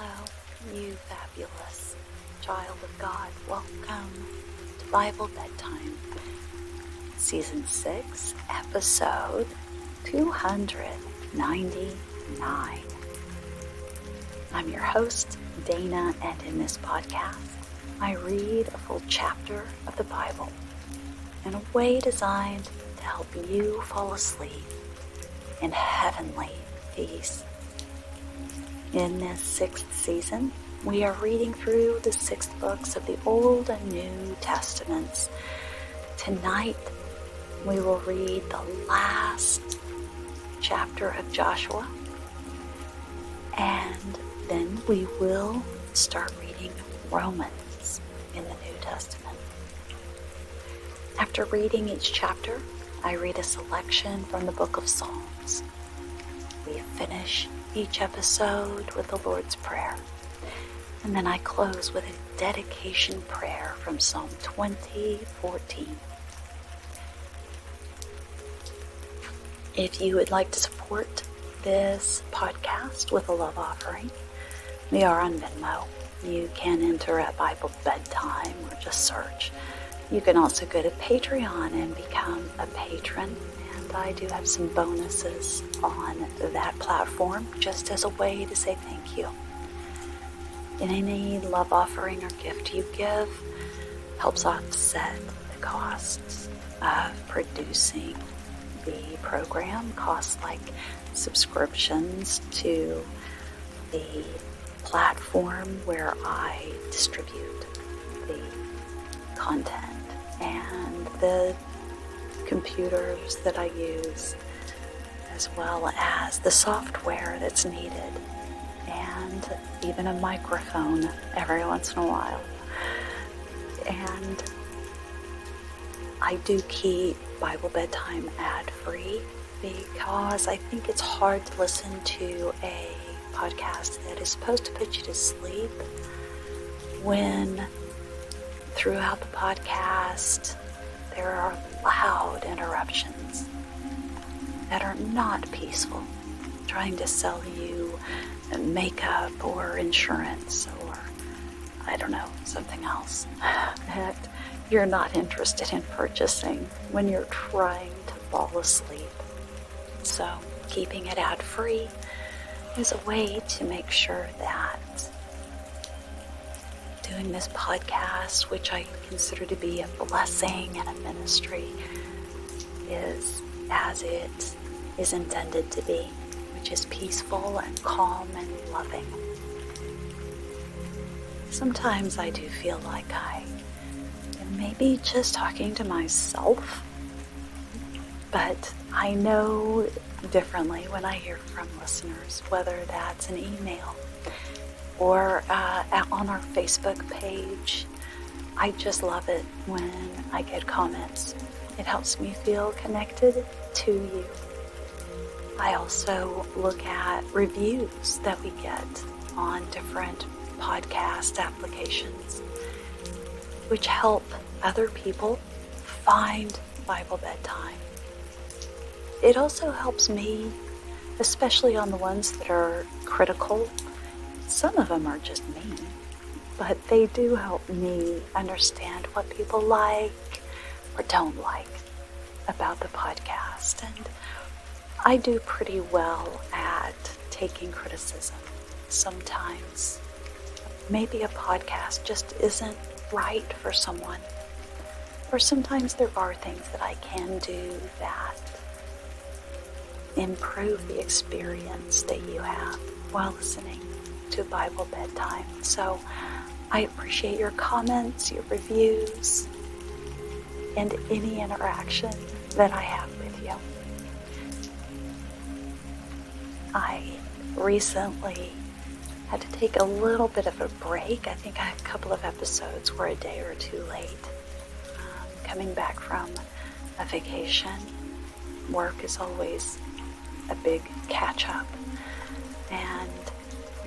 Hello, you fabulous child of God. Welcome to Bible Bedtime, Season 6, Episode 299. I'm your host, Dana, and in this podcast, I read a full chapter of the Bible in a way designed to help you fall asleep in heavenly peace. In this 6th season, we are reading through the 6 books of the Old and New Testaments. Tonight, we will read the last chapter of Joshua, and then we will start reading Romans in the New Testament. After reading each chapter, I read a selection from the book of Psalms. We finish each episode with the Lord's Prayer, and then I close with a dedication prayer from Psalm 20:14. If you would like to support this podcast with a love offering, we are on Venmo. You can enter at Bible Bedtime or just search. You can also go to Patreon and become a patron. I do have some bonuses on that platform just as a way to say thank you. And any love offering or gift you give helps offset the costs of producing the program, costs like subscriptions to the platform where I distribute the content and the computers that I use, as well as the software that's needed, and even a microphone every once in a while. And I do keep Bible Bedtime ad-free because I think it's hard to listen to a podcast that is supposed to put you to sleep when throughout the podcast there are loud interruptions that are not peaceful, trying to sell you makeup or insurance or, I don't know, something else that you're not interested in purchasing when you're trying to fall asleep. So keeping it ad-free is a way to make sure that doing this podcast, which I consider to be a blessing and a ministry, is as it is intended to be, which is peaceful and calm and loving. Sometimes I do feel like I am maybe just talking to myself, but I know differently when I hear from listeners, whether that's an email or on our Facebook page. I just love it when I get comments. It helps me feel connected to you. I also look at reviews that we get on different podcast applications, which help other people find Bible Bedtime. It also helps me, especially on the ones that are critical. Some of them are just mean, but they do help me understand what people like or don't like about the podcast. And I do pretty well at taking criticism. Sometimes maybe a podcast just isn't right for someone, or sometimes there are things that I can do that improve the experience that you have while listening to Bible Bedtime. So I appreciate your comments, your reviews, and any interaction that I have with you. I recently had to take a little bit of a break. I think a couple of episodes were a day or two late. Coming back from a vacation, work is always a big catch-up, and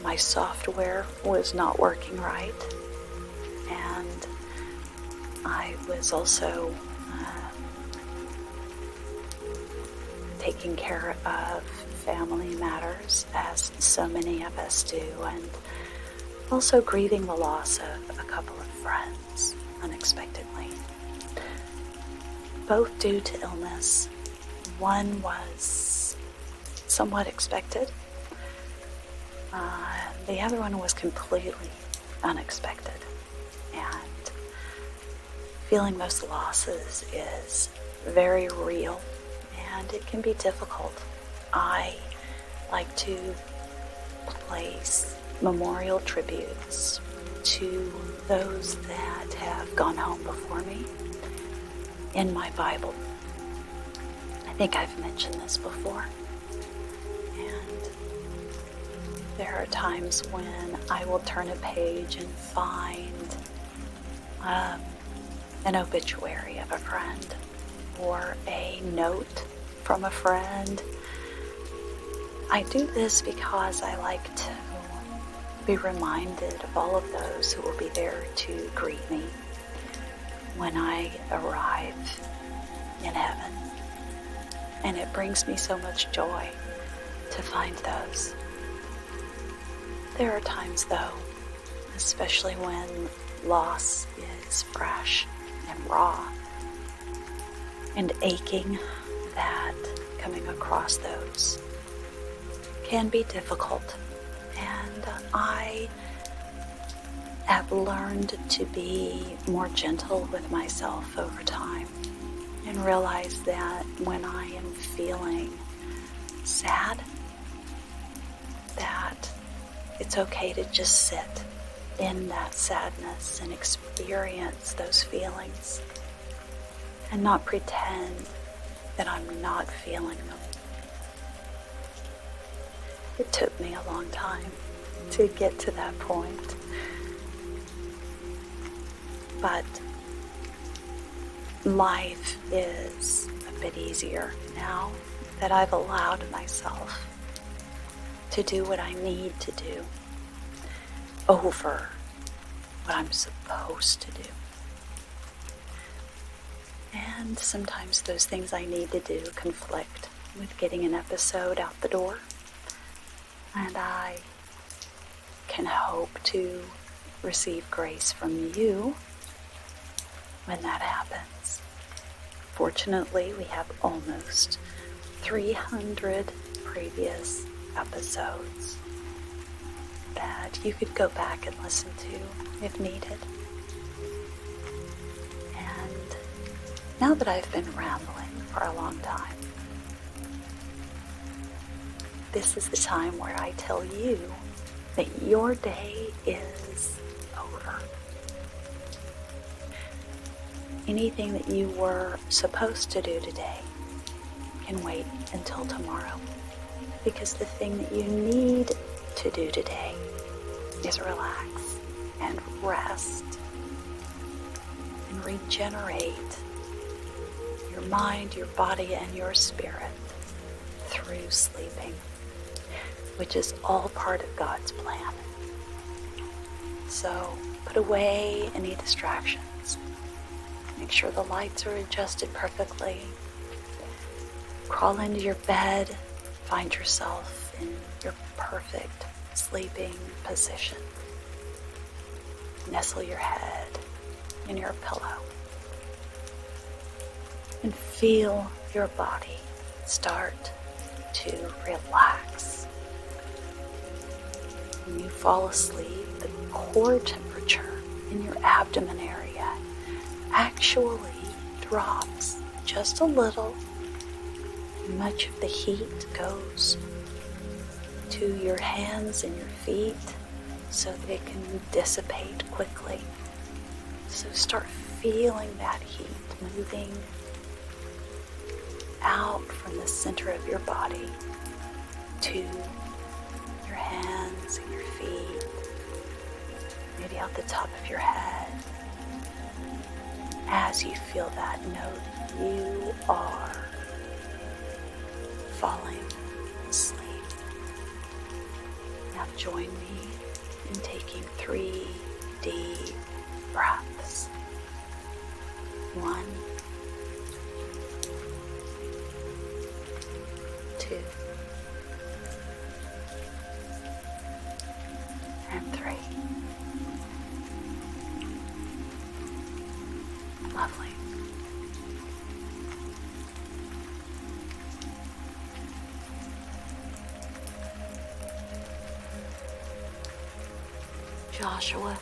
my software was not working right, and I was also taking care of family matters, as so many of us do, and Also grieving the loss of a couple of friends unexpectedly, both due to illness. One was somewhat expected. The other one was completely unexpected. And feeling those losses is very real, and it can be difficult. I like to place memorial tributes to those that have gone home before me in my Bible. I think I've mentioned this before. And there are times when I will turn a page and find an obituary of a friend or a note from a friend. I do this because I like to be reminded of all of those who will be there to greet me when I arrive in heaven. And it brings me so much joy to find those. There are times, though, especially when loss is fresh and raw and aching, that coming across those can be difficult. And I have learned to be more gentle with myself over time and realize that when I am feeling sad, that it's okay to just sit in that sadness and experience those feelings and not pretend that I'm not feeling them. It took me a long time to get to that point, but life is a bit easier now that I've allowed myself to do what I need to do over what I'm supposed to do. And sometimes those things I need to do conflict with getting an episode out the door. And I can hope to receive grace from you when that happens. Fortunately, we have almost 300 previous episodes that you could go back and listen to if needed. And now that I've been rambling for a long time, this is the time where I tell you that your day is over. Anything that you were supposed to do today can wait until tomorrow, because the thing that you need to do today is relax and rest and regenerate your mind, your body, and your spirit through sleeping, which is all part of God's plan. So put away any distractions. Make sure the lights are adjusted perfectly. Crawl into your bed. Find yourself in your perfect sleeping position. Nestle your head in your pillow and feel your body start to relax. When you fall asleep, the core temperature in your abdomen area actually drops just a little. Much of the heat goes to your hands and your feet so that it can dissipate quickly. So start feeling that heat moving out from the center of your body to your hands and your feet, maybe out the top of your head. As you feel that note, you are falling asleep. Now join me in taking 3 deep breaths. 1, 2, and 3. Lovely. Joshua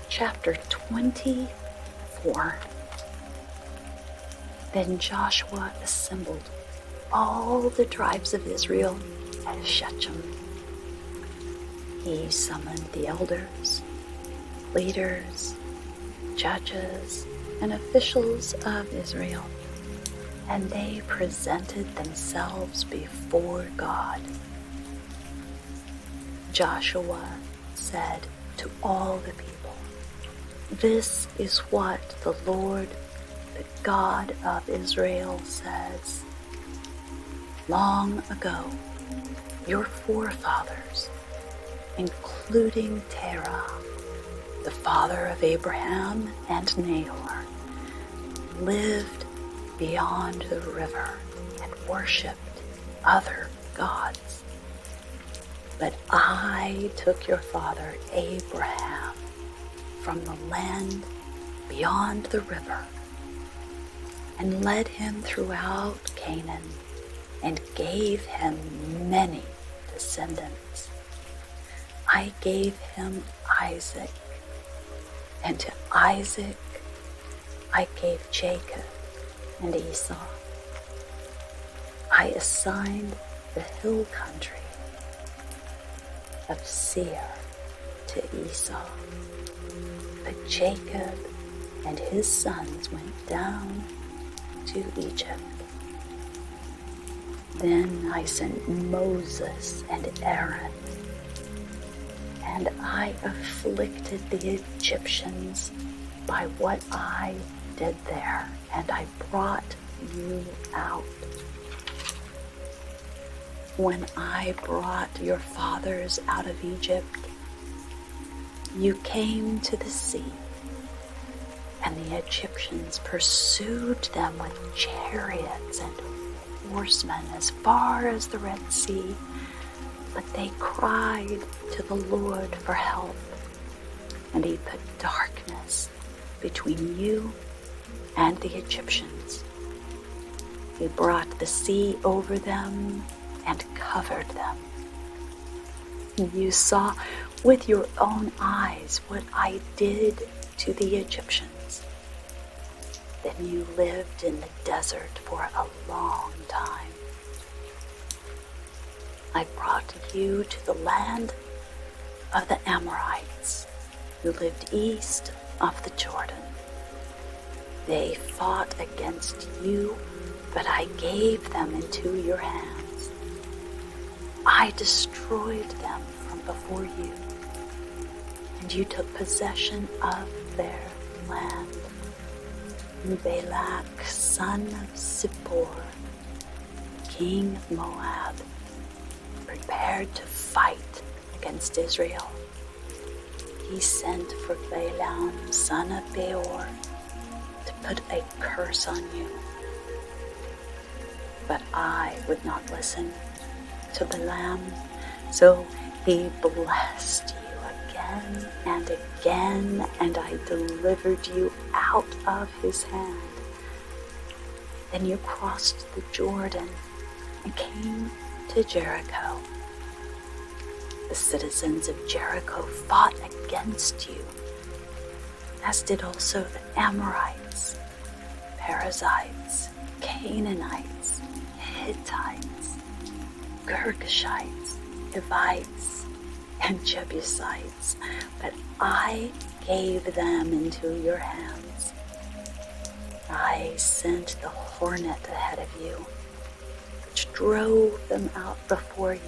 chapter 24. Then Joshua assembled all the tribes of Israel at Shechem. He summoned the elders, leaders, judges, and officials of Israel, and they presented themselves before God. Joshua said to all the people, "This is what the Lord, the God of Israel, says. Long ago, your forefathers, including Terah, the father of Abraham and Nahor, lived beyond the river and worshipped other gods. But I took your father Abraham from the land beyond the river and led him throughout Canaan and gave him many descendants. I gave him Isaac, and to Isaac I gave Jacob and Esau. I assigned the hill country of Seir to Esau, but Jacob and his sons went down to Egypt. Then I sent Moses and Aaron, and I afflicted the Egyptians by what I did there, and I brought you out. When I brought your fathers out of Egypt, you came to the sea, and the Egyptians pursued them with chariots and horsemen as far as the Red Sea, but they cried to the Lord for help, and he put darkness between you and the Egyptians. He brought the sea over them and covered them. You saw with your own eyes what I did to the Egyptians. Then you lived in the desert for a long time. I brought you to the land of the Amorites, who lived east of the Jordan. They fought against you, but I gave them into your hands. I destroyed them from before you, and you took possession of their land. Balak, son of Zippor, king of Moab, prepared to fight against Israel. He sent for Balaam, son of Beor, to put a curse on you. But I would not listen to Balaam, so he blessed you again and again, and I delivered you out of his hand. Then you crossed the Jordan and came to Jericho. The citizens of Jericho fought against you, as did also the Amorites, Perizzites, Canaanites, Hittites, Girgashites, Hivites, and Jebusites, but I gave them into your hands. I sent the hornet ahead of you, which drove them out before you.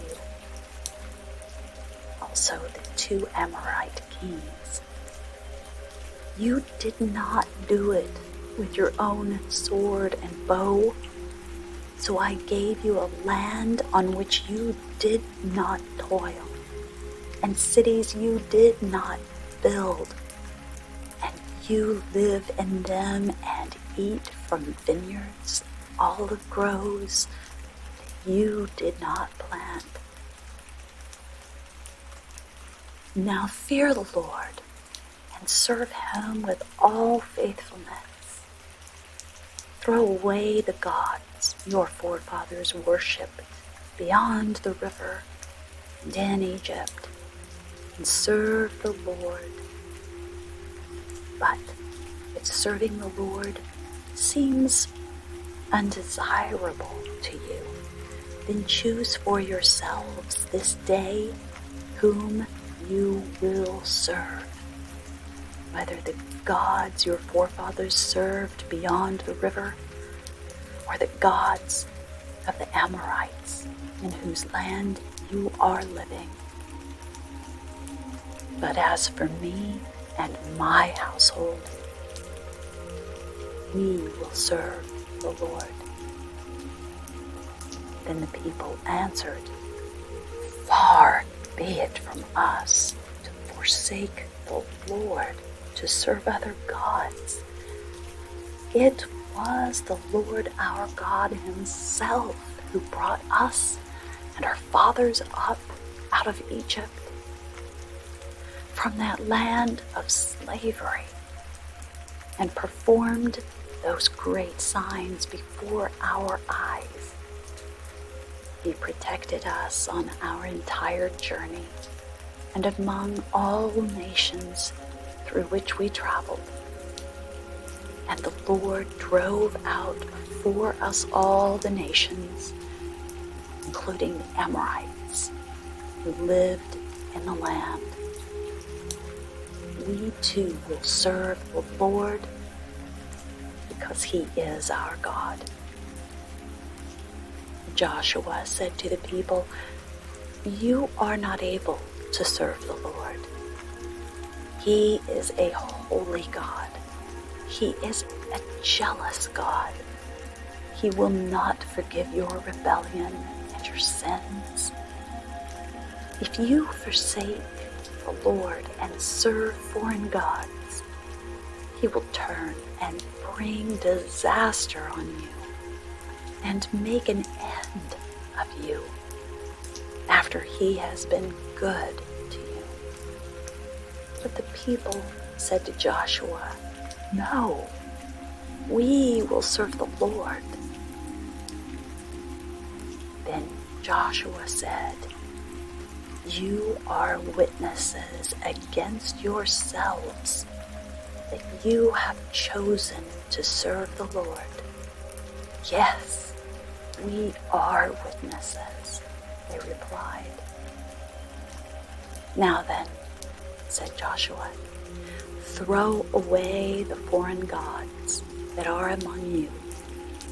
Also the 2 Amorite kings. You did not do it with your own sword and bow, so I gave you a land on which you did not toil, and cities you did not build, and you live in them and eat from vineyards, olive groves that you did not plant. Now fear the Lord and serve him with all faithfulness. Throw away the gods your forefathers worshipped beyond the river and in Egypt, and serve the Lord. But if serving the Lord seems undesirable to you, then choose for yourselves this day whom you will serve, whether the gods your forefathers served beyond the river, or the gods of the Amorites in whose land you are living. But as for me and my household, we will serve the Lord. Then the people answered, Far be it from us to forsake the Lord to serve other gods. It was the Lord our God himself who brought us and our fathers up out of Egypt, from that land of slavery, and performed those great signs before our eyes. He protected us on our entire journey and among all nations through which we traveled. And the Lord drove out before us all the nations, including the Amorites who lived in the land. We too will serve the Lord because he is our God. Joshua said to the people, You are not able to serve the Lord. He is a holy God. He is a jealous God. He will not forgive your rebellion and your sins. If you forsake the Lord and serve foreign gods, he will turn and bring disaster on you and make an end of you after he has been good to you. But the people said to Joshua, No, we will serve the Lord. Then Joshua said, You are witnesses against yourselves that you have chosen to serve the Lord. Yes, we are witnesses, they replied. Now then, said Joshua, throw away the foreign gods that are among you,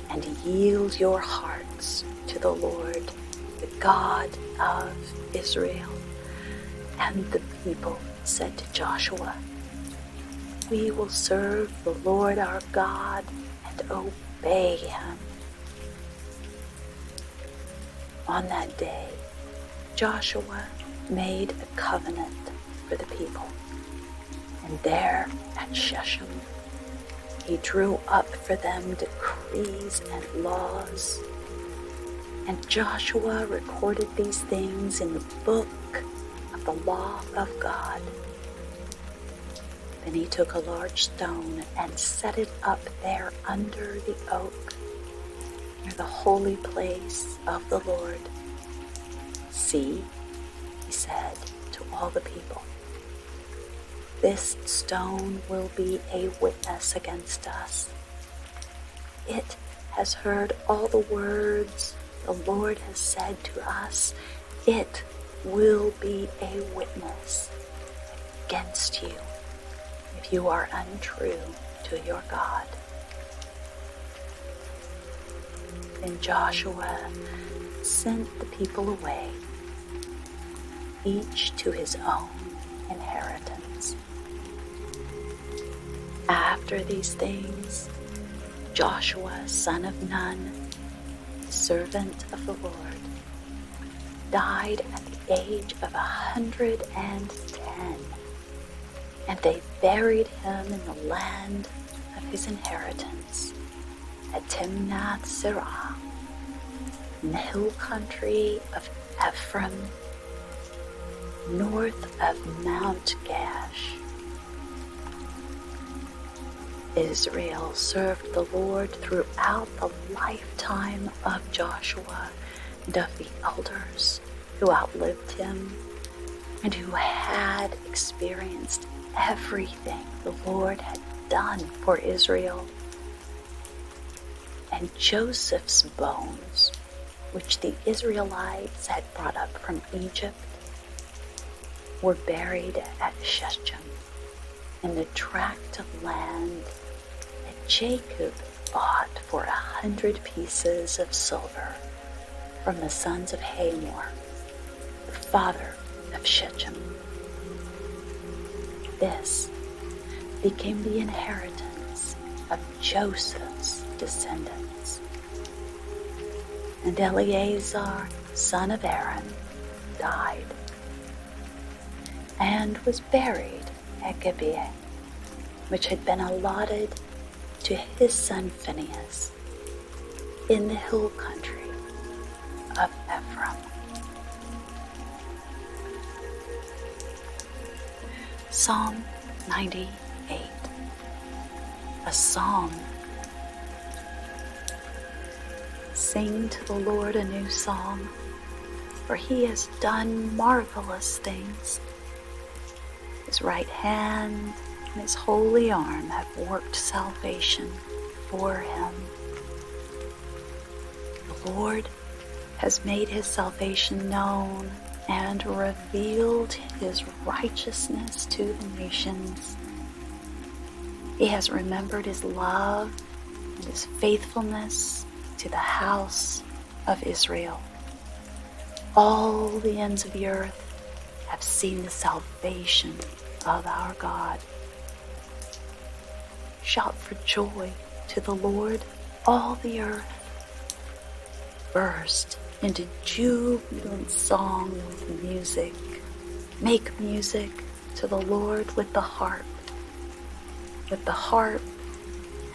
and yield your hearts to the Lord, the God of Israel. And the people said to Joshua, We will serve the Lord our God and obey him. On that day, Joshua made a covenant for the people, and there at Shechem, he drew up for them decrees and laws. And Joshua recorded these things in the book of the law of God. Then he took a large stone and set it up there under the oak, near the holy place of the Lord. See, he said to all the people, this stone will be a witness against us. It has heard all the words the Lord has said to us. It will be a witness against you if you are untrue to your God. Then Joshua sent the people away, each to his own inheritance. After these things, Joshua, son of Nun, the servant of the Lord, died at the age of 110, and they buried him in the land of his inheritance at Timnath Serah, in the hill country of Ephraim, north of Mount Gash. Israel served the Lord throughout the lifetime of Joshua and of the elders who outlived him and who had experienced everything the Lord had done for Israel. And Joseph's bones, which the Israelites had brought up from Egypt, were buried at Shechem in the tract of land that Jacob bought for 100 pieces of silver from the sons of Hamor, the father of Shechem. This became the inheritance of Joseph's descendants. And Eleazar, son of Aaron, died and was buried at Gibeah, which had been allotted to his son Phinehas in the hill country of Ephraim. Psalm 98, a psalm. Sing to the Lord a new song, for he has done marvelous things. His right hand and his holy arm have worked salvation for him. The Lord has made his salvation known and revealed his righteousness to the nations. He has remembered his love and his faithfulness to the house of Israel. All the ends of the earth have seen the salvation of our God. Shout for joy to the Lord, all the earth. Burst into jubilant song with music. Make music to the Lord with the harp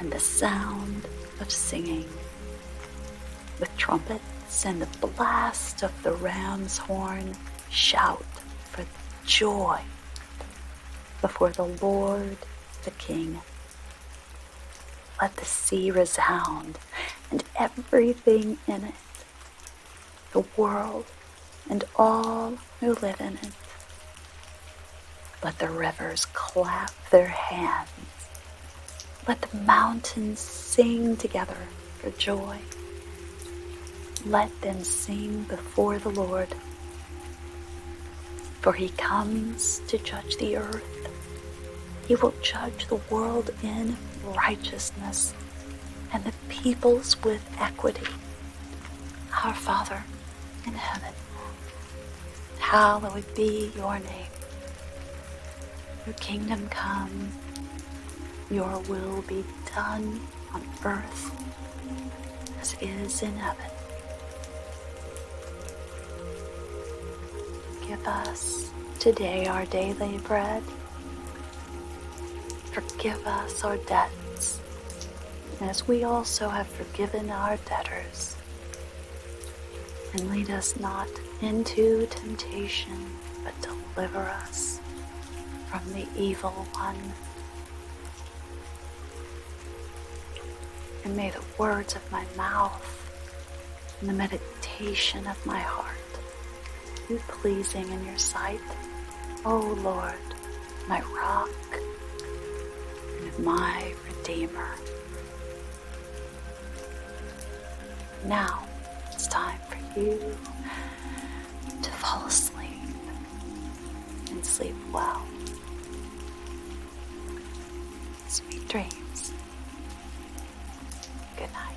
and the sound of singing, with trumpets and the blast of the ram's horn. Shout for joy before the Lord the King. Let the sea resound and everything in it, the world and all who live in it. Let the rivers clap their hands. Let the mountains sing together for joy. Let them sing before the Lord, for he comes to judge the earth. He will judge the world in righteousness and the peoples with equity. Our Father in heaven, hallowed be your name. Your kingdom come, your will be done on earth as it is in heaven. Give us today our daily bread. Forgive us our debts, as we also have forgiven our debtors. And lead us not into temptation, but deliver us from the evil one. And may the words of my mouth and the meditation of my heart be pleasing in your sight, O Lord, my rock and my Redeemer. Now it's time for you to fall asleep and sleep well. Sweet dreams. Good night.